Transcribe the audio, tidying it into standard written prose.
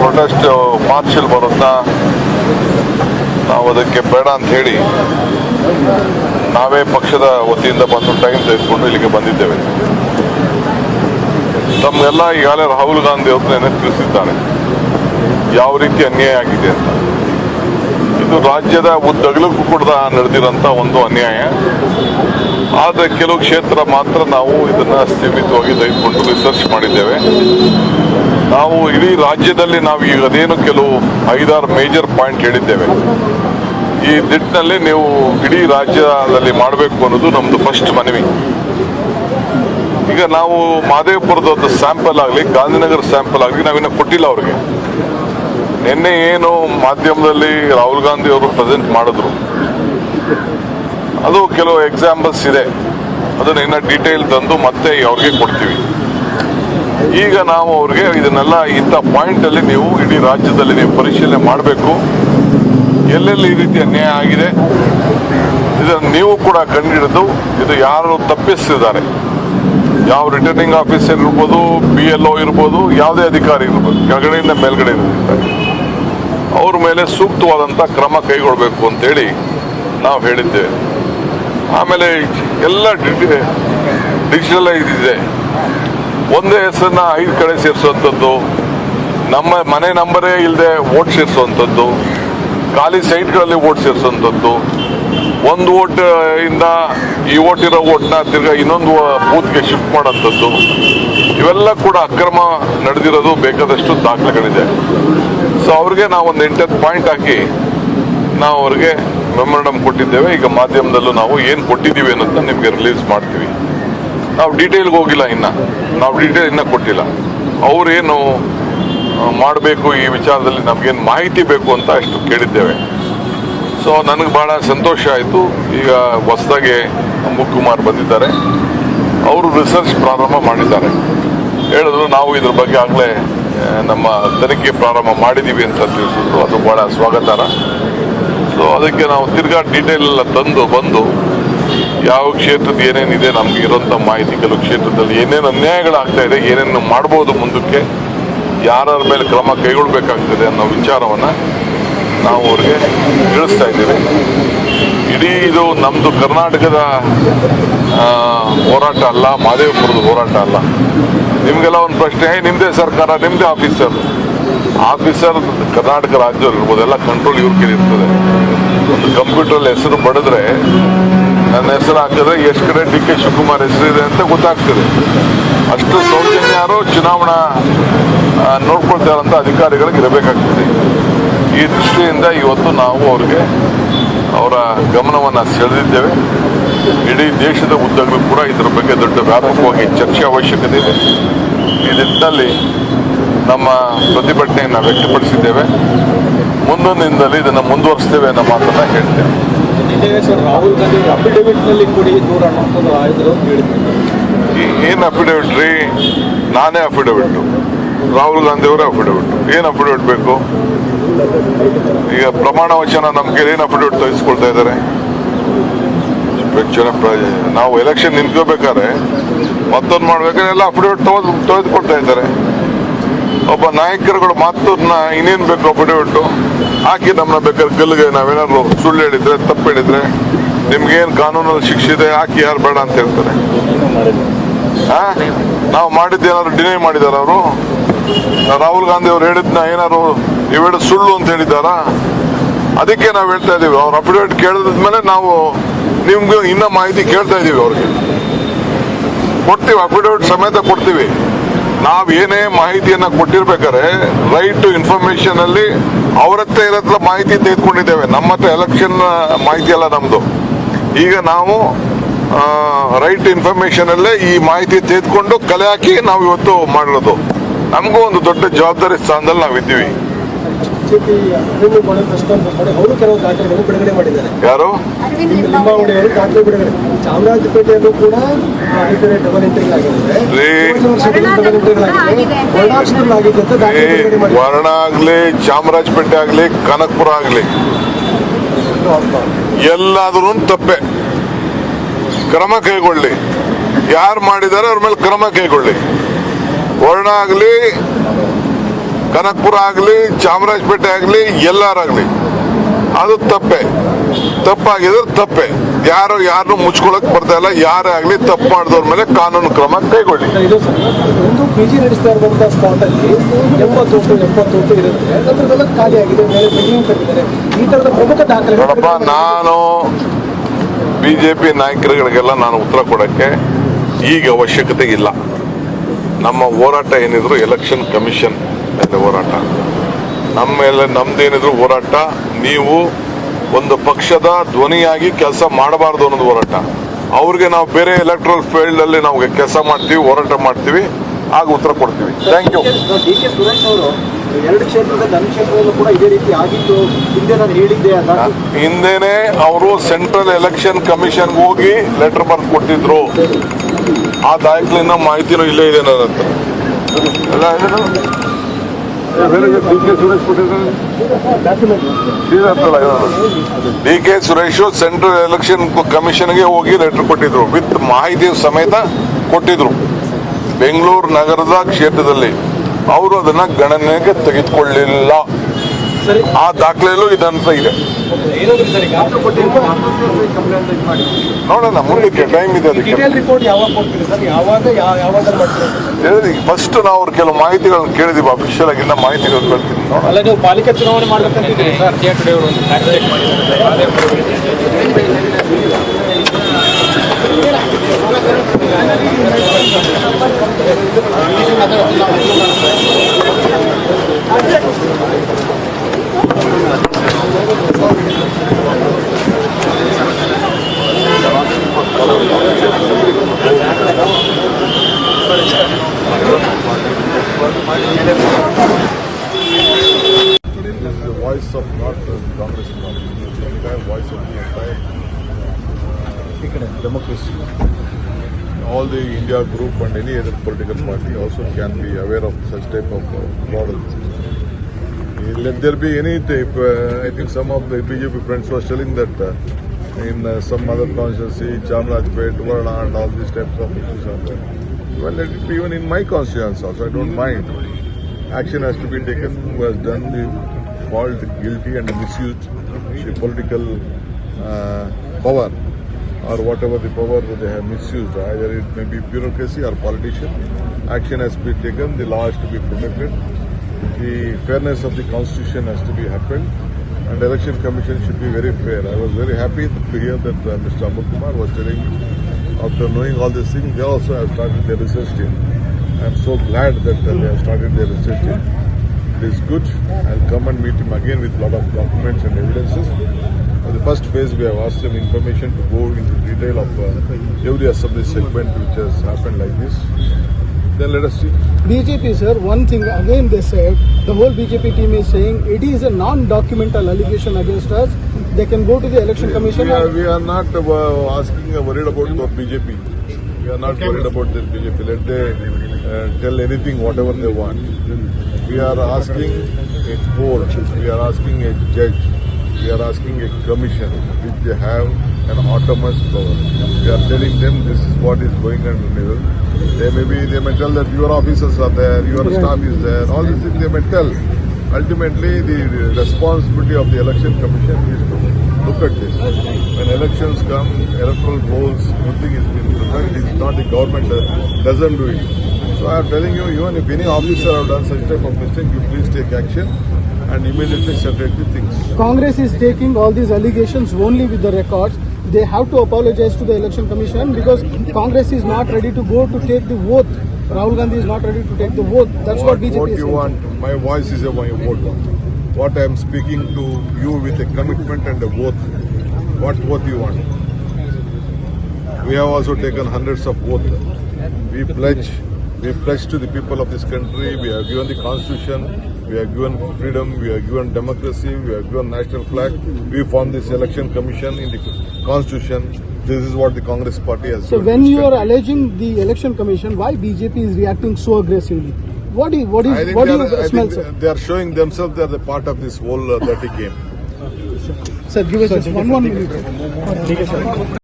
Protest ಮಾರ್ಚಲ್ಲಿ ಬರೋದನ್ನ ನಾವು ಅದಕ್ಕೆ ಬೇಡ ಅಂತ ಹೇಳಿ ನಾವೇ ಪಕ್ಷದ ವತಿಯಿಂದ ಬಂದು ಟೈಮ್ ತೆಗೆದುಕೊಂಡು ಇಲ್ಲಿಗೆ ಬಂದಿದ್ದೇವೆ. ತಮ್ಮೆಲ್ಲ ಈಗಾಗಲೇ ರಾಹುಲ್ ಗಾಂಧಿ ಅವ್ರನ್ನೇ ತಿಳಿಸಿದ್ದಾರೆ ಯಾವ ರೀತಿ ಅನ್ಯಾಯ ಆಗಿದೆ ಅಂತ. ಇದು ರಾಜ್ಯದ ಉದ್ದಗಲಕ್ಕೂ ಕೂಡ ನಡೆದಿರೋಂಥ ಒಂದು ಅನ್ಯಾಯ. ಆದರೆ ಕೆಲವು ಕ್ಷೇತ್ರ ಮಾತ್ರ ನಾವು ಇದನ್ನ ಸೀಮಿತವಾಗಿ ತೆಗೆದುಕೊಂಡು ರಿಸರ್ಚ್ ಮಾಡಿದ್ದೇವೆ. ನಾವು ಇಡೀ ರಾಜ್ಯದಲ್ಲಿ ನಾವು ಈಗ ಅದೇನು ಕೆಲವು 5-6 ಮೇಜರ್ ಪಾಯಿಂಟ್ ಹೇಳಿದ್ದೇವೆ. ಈ ನಿಟ್ಟಿನಲ್ಲಿ ನೀವು ಇಡೀ ರಾಜ್ಯದಲ್ಲಿ ಮಾಡಬೇಕು ಅನ್ನೋದು ನಮ್ದು ಫಸ್ಟ್ ಮನವಿ. ಈಗ ನಾವು ಮಹದೇವಪುರದ ಸ್ಯಾಂಪಲ್ ಆಗಲಿ, ಗಾಂಧಿನಗರ ಸ್ಯಾಂಪಲ್ ಆಗಲಿ ನಾವಿನ್ನ ಕೊಟ್ಟಿಲ್ಲ ಅವ್ರಿಗೆ. ನಿನ್ನೆ ಏನು ಮಾಧ್ಯಮದಲ್ಲಿ ರಾಹುಲ್ ಗಾಂಧಿ ಅವರು ಪ್ರೆಸೆಂಟ್ ಮಾಡಿದ್ರು, ಅದು ಕೆಲವು ಎಕ್ಸಾಂಪಲ್ಸ್ ಇದೆ. ಅದನ್ನ ಇನ್ನ ಡೀಟೇಲ್ ತಂದು ಮತ್ತೆ ಅವ್ರಿಗೆ ಕೊಡ್ತೀವಿ. ಈಗ ನಾವು ಅವ್ರಿಗೆ ಇದನ್ನೆಲ್ಲ ಇಂಥ ಪಾಯಿಂಟ್ ಅಲ್ಲಿ ನೀವು ಇಡೀ ರಾಜ್ಯದಲ್ಲಿ ನೀವು ಪರಿಶೀಲನೆ ಮಾಡಬೇಕು. ಎಲ್ಲೆಲ್ಲಿ ಈ ರೀತಿ ಅನ್ಯಾಯ ಆಗಿದೆ ಇದನ್ನು ನೀವು ಕೂಡ ಕಂಡುಹಿಡಿದು ಇದು ಯಾರು ತಪ್ಪಿಸಿದ್ದಾರೆ, ಯಾವ ರಿಟರ್ನಿಂಗ್ ಆಫೀಸರ್ ಇರ್ಬೋದು, BLO ಇರ್ಬೋದು, ಯಾವುದೇ ಅಧಿಕಾರಿ ಇರ್ಬೋದು, ಕೆಳಗಡೆಯಿಂದ ಮೇಲ್ಗಡೆ ಅವ್ರ ಮೇಲೆ ಸೂಕ್ತವಾದಂಥ ಕ್ರಮ ಕೈಗೊಳ್ಳಬೇಕು ಅಂತೇಳಿ ನಾವು ಹೇಳಿದ್ದೇವೆ. ಆಮೇಲೆ ಎಲ್ಲ ಡಿಜಿಟಲೈಸ್ ಇದೆ. ಒಂದೇ ಹೆಸರನ್ನ 5 ಕಡೆ ಸೇರಿಸುವಂಥದ್ದು, ನಮ್ಮ ಮನೆ ನಂಬರೇ ಇಲ್ಲದೆ ವೋಟ್ ಸೇರಿಸುವಂಥದ್ದು, ಖಾಲಿ ಸೈಟ್ಗಳಲ್ಲಿ ವೋಟ್ ಸೇರಿಸುವಂಥದ್ದು, ಒಂದು ವೋಟ್ ಇಂದ ಈ ವೋಟ್ ಇರೋ ವೋಟ್ನ ತಿರ್ಗಾ ಇನ್ನೊಂದು ಬೂತ್ಗೆ ಶಿಫ್ಟ್ ಮಾಡೋಂಥದ್ದು, ಇವೆಲ್ಲ ಕೂಡ ಅಕ್ರಮ ನಡೆದಿರೋದು ಬೇಕಾದಷ್ಟು ದಾಖಲೆಗಳಿದೆ. ಸೊ ಅವ್ರಿಗೆ ನಾವು ಒಂದು 8 ಪಾಯಿಂಟ್ ಹಾಕಿ ನಾವು ಅವ್ರಿಗೆ ಮೆಮೊರಂಡಮ್ ಕೊಟ್ಟಿದ್ದೇವೆ. ಈಗ ಮಾಧ್ಯಮದಲ್ಲೂ ನಾವು ಏನು ಕೊಟ್ಟಿದ್ದೀವಿ ಅನ್ನೋದನ್ನ ನಿಮಗೆ ರಿಲೀಸ್ ಮಾಡ್ತೀವಿ. ನಾವು ಡೀಟೇಲ್ಗೆ ಹೋಗಿಲ್ಲ, ನಾವು ಡೀಟೇಲ್ ಇನ್ನೂ ಕೊಟ್ಟಿಲ್ಲ. ಅವ್ರೇನು ಮಾಡಬೇಕು ಈ ವಿಚಾರದಲ್ಲಿ ನಮಗೇನು ಮಾಹಿತಿ ಬೇಕು ಅಂತ ಅಷ್ಟು ಕೇಳಿದ್ದೇವೆ. ಸೊ ನನಗೆ ಭಾಳ ಸಂತೋಷ ಆಯಿತು. ಈಗ ಹೊಸದಾಗಿ ಅಮುಕ್ ಬಂದಿದ್ದಾರೆ, ಅವರು ರಿಸರ್ಚ್ ಪ್ರಾರಂಭ ಮಾಡಿದ್ದಾರೆ. ಹೇಳಿದ್ರು ನಾವು ಇದ್ರ ಬಗ್ಗೆ ಆಗಲೇ ನಮ್ಮ ತನಿಖೆ ಪ್ರಾರಂಭ ಮಾಡಿದ್ದೀವಿ ಅಂತ ತಿಳಿಸಿದ್ರು. ಅದು ಭಾಳ ಸ್ವಾಗತಾರ್ಹ. ಸೊ ಅದಕ್ಕೆ ನಾವು ತಿರ್ಗಾ ಡೀಟೇಲ್ ಎಲ್ಲ ಬಂದು ಯಾವ ಕ್ಷೇತ್ರದ ಏನೇನಿದೆ ನಮ್ಗೆ ಇರೋಂಥ ಮಾಹಿತಿ, ಕೆಲವು ಕ್ಷೇತ್ರದಲ್ಲಿ ಏನೇನು ಅನ್ಯಾಯಗಳಾಗ್ತಾ ಇದೆ, ಏನೇನು ಮಾಡ್ಬೋದು, ಮುಂದಕ್ಕೆ ಯಾರ ಮೇಲೆ ಕ್ರಮ ಕೈಗೊಳ್ಳಬೇಕಾಗ್ತದೆ ಅನ್ನೋ ವಿಚಾರವನ್ನು ನಾವು ಅವ್ರಿಗೆ ತಿಳಿಸ್ತಾ ಇದ್ದೀವಿ. ಇಡೀ ಇದು ನಮ್ಮದು ಕರ್ನಾಟಕದ ಹೋರಾಟ ಅಲ್ಲ, ಮಹದೇವಪುರದ ಹೋರಾಟ ಅಲ್ಲ. ನಿಮಗೆಲ್ಲ ಒಂದು ಪ್ರಶ್ನೆ, ನಿಮ್ಮದೇ ಸರ್ಕಾರ, ನಿಮ್ಮದೇ ಆಫೀಸರ್ ಕರ್ನಾಟಕ ರಾಜ್ಯದಲ್ಲಿ ಇರ್ಬೋದು, ಎಲ್ಲ ಕಂಟ್ರೋಲ್ ಇವ್ರ ಕೈಲಿ ಇರ್ತದೆ. ಒಂದು ಕಂಪ್ಯೂಟರಲ್ಲಿ ಹೆಸರು ಬಡಿದ್ರೆ, ನನ್ನ ಹೆಸರು ಹಾಕಿದ್ರೆ ಎಷ್ಟು ಕಡೆ DK ಶಿವಕುಮಾರ್ ಹೆಸರಿದೆ ಅಂತ ಗೊತ್ತಾಗ್ತದೆ. ಅಷ್ಟು ಸೌಜನ್ಯ ಯಾರು ಚುನಾವಣಾ ನೋಡ್ಕೊಳ್ತಾ ಇರೋಂಥ ಅಧಿಕಾರಿಗಳಿಗೆ ಇರಬೇಕಾಗ್ತದೆ. ಈ ದೃಷ್ಟಿಯಿಂದ ಇವತ್ತು ನಾವು ಅವ್ರಿಗೆ ಅವರ ಗಮನವನ್ನು ಸೆಳೆದಿದ್ದೇವೆ. ಇಡೀ ದೇಶದ ಉದ್ದಗಲೂ ಕೂಡ ಇದರ ಬಗ್ಗೆ ದೊಡ್ಡ ವ್ಯಾಪಕವಾಗಿ ಚರ್ಚೆ ಅವಶ್ಯಕತೆ ಇದೆ. ಈ ನಿಟ್ಟಿನಲ್ಲಿ ನಮ್ಮ ಪ್ರತಿಭಟನೆಯನ್ನು ವ್ಯಕ್ತಪಡಿಸಿದ್ದೇವೆ. ಮುಂದೊಂದು ದಿನದಲ್ಲಿ ಇದನ್ನು ಮುಂದುವರಿಸ್ತೇವೆ ಅನ್ನೋ ಮಾತನ್ನು ಹೇಳ್ತೇವೆ. ರಾಹುಲ್ ಗಾಂಧಿ ಅಫಿಡವಿಟ್ನಲ್ಲಿ ಕೂಡಿ 110 ಏನು ಅಫಿಡವಿಟ್ ರೀ? ನಾನೇ ಅಫಿಡವಿಟ್ಟು, ರಾಹುಲ್ ಗಾಂಧಿ ಅವರೇ ಅಫಿಡವಿಟ್. ಏನು ಅಫಿಡವಿಟ್ ಬೇಕು? ಈಗ ಪ್ರಮಾಣ ವಚನ ನಮ್ಗೆ ಏನು ಅಫಿಡವಿಟ್ ತೆಗೆಸ್ಕೊಳ್ತಾ ಇದ್ದಾರೆ? ನಾವು ಎಲೆಕ್ಷನ್ ನಿಂತ್ಕೋಬೇಕಾದ್ರೆ ಮತ್ತೊಂದು ಮಾಡ್ಬೇಕಾದ್ರೆ ಎಲ್ಲ ಅಫಿಡವಿಟ್ ತೆಗೆದುಕೊಳ್ತಾ ಇದ್ದಾರೆ. ಒಬ್ಬ ನಾಯಕರುಗಳು ಮಾತನ್ನ ಇನ್ನೇನು ಬೇಕು ಅಫಿಡವಿಟ್ ಹಾಕಿ ನಮ್ಮನ್ನ ಬೇಕಾದ್ರೆ ಗಲ್ಲಿಗೆ ನಾವೇನಾದ್ರು ಸುಳ್ಳು ಹೇಳಿದ್ರೆ, ತಪ್ಪು ಹೇಳಿದ್ರೆ, ನಿಮ್ಗೇನು ಕಾನೂನಲ್ಲಿ ಶಿಕ್ಷೆ ಇದೆ ಹಾಕಿ, ಯಾರು ಬೇಡ ಅಂತ ಹೇಳ್ತಾರೆ. ನಾವು ಮಾಡಿದ್ದೇನಾದ್ರು ಡಿನೈ ಮಾಡಿದಾರ ಅವರು? ರಾಹುಲ್ ಗಾಂಧಿ ಅವ್ರು ಹೇಳಿದ್ನ ಏನಾದ್ರು ಇವೆರಡು ಸುಳ್ಳು ಅಂತ ಹೇಳಿದಾರಾ? ಅದಕ್ಕೆ ನಾವು ಹೇಳ್ತಾ ಇದೀವಿ, ಅವ್ರ ಅಫಿಡವಿಟ್ ಕೇಳಿದ್ಮೇಲೆ ನಾವು ನಿಮ್ಗೆ ಇನ್ನ ಮಾಹಿತಿ ಕೇಳ್ತಾ ಇದೀವಿ. ಅವ್ರಿಗೆ ಕೊಡ್ತೀವಿ, ಅಫಿಡವಿಟ್ ಸಮೇತ ಕೊಡ್ತೀವಿ. ನಾವು ಏನೇ ಮಾಹಿತಿಯನ್ನ ಕೊಟ್ಟಿರ್ಬೇಕಾದ್ರೆ ರೈಟ್ ಟು ಇನ್ಫಾರ್ಮೇಶನ್ ಅಲ್ಲಿ ಅವರತ್ತೆ ಇರತ್ರ ಮಾಹಿತಿ ತೆಗೆದುಕೊಂಡಿದ್ದೇವೆ. ನಮ್ಮ ಹತ್ರ ಎಲೆಕ್ಷನ್ ಮಾಹಿತಿ ಅಲ್ಲ ನಮ್ದು. ಈಗ ನಾವು ರೈಟ್ ಇನ್ಫಾರ್ಮೇಶನ್ ಅಲ್ಲೇ ಈ ಮಾಹಿತಿ ತೆಗೆದುಕೊಂಡು ಕಲೆ ಹಾಕಿ ನಾವು ಇವತ್ತು ಮಾಡಿರೋದು. ನಮಗೂ ಒಂದು ದೊಡ್ಡ ಜವಾಬ್ದಾರಿ ಸ್ಥಾನದಲ್ಲಿ ನಾವಿದ್ದೀವಿ. ಯಾರು? ಚಾಮರಾಜಪೇಟೆಯಲ್ಲೂ ಕೂಡ ವರ್ಣ ಆಗ್ಲಿ, ಚಾಮರಾಜಪೇಟೆ ಆಗ್ಲಿ, ಕನಕಪುರ ಆಗ್ಲಿ, ಎಲ್ಲಾದ್ರೂ ತಪ್ಪೆ. ಕ್ರಮ ಕೈಗೊಳ್ಳಿ. ಯಾರು ಮಾಡಿದ್ದಾರೆ ಅವ್ರ ಮೇಲೆ ಕ್ರಮ ಕೈಗೊಳ್ಳಿ. ವರ್ಣ ಆಗಲಿ, ಕನಕಪುರ ಆಗಲಿ ಚಾಮರಾಜಪೇಟೆ ಆಗಲಿ ಎಲ್ಲಾರಾಗಲಿ ಅದು ತಪ್ಪಾಗಿದ್ರೆ ತಪ್ಪೆ. ಯಾರನ್ನು ಮುಚ್ಕೊಳಕ್ ಬರ್ತಾ ಇಲ್ಲ. ಯಾರೇ ಆಗಲಿ ತಪ್ಪು ಮಾಡಿದವ್ರ ಮೇಲೆ ಕಾನೂನು ಕ್ರಮ ಕೈಗೊಳ್ಳಿ. ಇದು ಒಂದು PG ನಡೆಸ್ತಾ ಇರುವಂತಹ ಸ್ಪಾಟ್ ಅಲ್ಲಿ 80 ಇರುತ್ತೆ, ಅದರದೆಲ್ಲ ಖಾಲಿ ಆಗಿದೆ, ಮೇಲೆ ಬಿಲ್ಡಿಂಗ್ ಕಟ್ಟಿದ್ದಾರೆ. ಈ ತರದ ಪ್ರಮುಖ ದಾಖಲೆ ನೋಡಪ್ಪ, ನಾನು ಬಿಜೆಪಿ ನಾಯಕರುಗಳಿಗೆಲ್ಲ ನಾನು ಉತ್ತರ ಕೊಡಕ್ಕೆ ಈಗ ಅವಶ್ಯಕತೆ ಇಲ್ಲ. ನಮ್ಮ ಹೋರಾಟ ಏನಿದ್ರು ಎಲೆಕ್ಷನ್ ಕಮಿಷನ್ ಮೇಲೆ ಹೋರಾಟ, ನಮ್ಮ ಮೇಲೆ ನಮ್ದೇನಿದ್ರು ಹೋರಾಟ. ನೀವು ಒಂದು ಪಕ್ಷದ ಧ್ವನಿಯಾಗಿ ಕೆಲಸ ಮಾಡಬಾರ್ದು ಅನ್ನೋದು ಹೋರಾಟ. ಅವ್ರಿಗೆ ನಾವು ಬೇರೆ ಎಲೆಕ್ಟ್ರಲ್ ಫೀಲ್ಡ್ ಅಲ್ಲಿ ನಾವು ಕೆಲಸ ಮಾಡ್ತೀವಿ, ಹೋರಾಟ ಮಾಡ್ತೀವಿ, ಆಗ ಉತ್ತರ ಕೊಡ್ತೀವಿ. Thank you. DK ಸುರೇಶ್ ಅವರು 2 ಕ್ಷೇತ್ರದ ನನ್ನ ಕ್ಷೇತ್ರದಲ್ಲೂ ಕೂಡ ಇದೇ ರೀತಿ ಆಗಿದ್ದು ಹಿಂದೆ ನಾನು ಹೇಳಿದ್ದೆ ಅಂತ ಹಿಂದೆನೆ ಅವರು ಸೆಂಟ್ರಲ್ ಎಲೆಕ್ಷನ್ ಕಮಿಷನ್ ಹೋಗಿ ಲೆಟರ್ ಬರೆದು ಕೊಟ್ಟಿದ್ರು. ಆ ದಾಖಲೆನ ಮಾಹಿತಿನೂ ಇಲ್ಲೇ ಇದೆ ನನ್ನ ಹತ್ರ. DK ಸುರೇಶ್ ಸೆಂಟ್ರಲ್ ಎಲೆಕ್ಷನ್ ಕಮಿಷನ್ಗೆ ಹೋಗಿ ಲೆಟರ್ ಕೊಟ್ಟಿದ್ರು, ವಿತ್ ಮಾಹಿತಿ ಸಮೇತ ಕೊಟ್ಟಿದ್ರು. ಬೆಂಗಳೂರು ನಗರದ ಕ್ಷೇತ್ರದಲ್ಲಿ ಅವರು ಅದನ್ನ ಗಣನೆಗೆ ತೆಗೆದುಕೊಳ್ಳಲಿಲ್ಲ. ಆ ದಾಖಲೆಯಲ್ಲೂ ಇದಂತ ಇದೆ. ನೋಡೋಣ, ಮುಂದಕ್ಕೆ ಟೈಮ್ ಇದೆ. ಅದಕ್ಕೆ ರಿಪೋರ್ಟ್ ಯಾವಾಗ ಕೊಡ್ತೀರಿ ಸರ್? ಯಾವಾಗ ಮಾಡ್ತೀರಿ? ಫಸ್ಟ್ ನಾವು ಅವ್ರ ಕೆಲವು ಮಾಹಿತಿಗಳನ್ನ ಕೇಳಿದೀವಿ, ಅಫಿಷಿಯಲ್ ಆಗಿಂದ ಮಾಹಿತಿಗಳು ಕೇಳ್ತೀನಿ. ನೋಡೋಣ. ಅಲ್ಲ, ನೀವು ಪಾಲಿಕೆ ಚುನಾವಣೆ ಮಾಡ್ಬೇಕಂತಿದ್ದೀರಿ sir? The voice of not the Congress party, the entire voice of the entire democracy. All the India group and any other political party also can be aware of such type of fraud. Let there be any type. I think some of the BJP friends were telling that in some other constituency, Chamarajpet, Varna, and all these types of issues are there. Well, let it be even in my constituency also. I don't mind. Action has to be taken. Who has done the fault, guilty, and misused the political power, or whatever the power they have misused. Either it may be bureaucracy or politician. Action has to be taken. The law has to be protected. The fairness of the constitution has to be happened, and election commission should be very fair. I was very happy to hear that Mr. Amar Kumar was telling, after knowing all these things, they also have started their research team. I am so glad that they have started their research team. It is good. I'll come and meet him again with a lot of documents and evidences. For the first phase, we have asked them information to go into detail of every assembly segment which has happened like this. Then let us see. BJP, sir, one thing again they said, the whole BJP team is saying it is a non-documental allegation against us. They can go to the election commission. We are not worried about the BJP. We are not worried about the BJP. Let they tell anything, whatever they want. We are asking a court, we are asking a judge, we are asking a commission which they have an autonomous power. We are telling them this is what is going on in the middle. They may tell that your officers are there, your staff is there, all these things they may tell. Ultimately, the responsibility of the election commission is to look at this. When elections come, electoral rolls, nothing is being prepared. It is not the government that doesn't do it. So I am telling you, even if any officer have done such type of mistake, you please take action and immediately separate the things. Congress is taking all these allegations only with the records. They have to apologize to the election commission because Congress is not ready to go to take the vote. Rahul Gandhi is not ready to take the vote. That's what BJP What is you saying. want? My voice is my vote. What I am speaking to you with a commitment and a oath. What oath you want? We have also taken hundreds of oaths. We pledge to the people of this country. We have given the constitution. We have given freedom. We have given democracy. We have given national flag. We formed this election commission in the constitution. This is what the Congress party has So done. when you are alleging the election commission, why BJP is reacting so aggressively? What do you smell, sir? They are showing themselves they are the part of this whole dirty game. Sir, give us just one minute.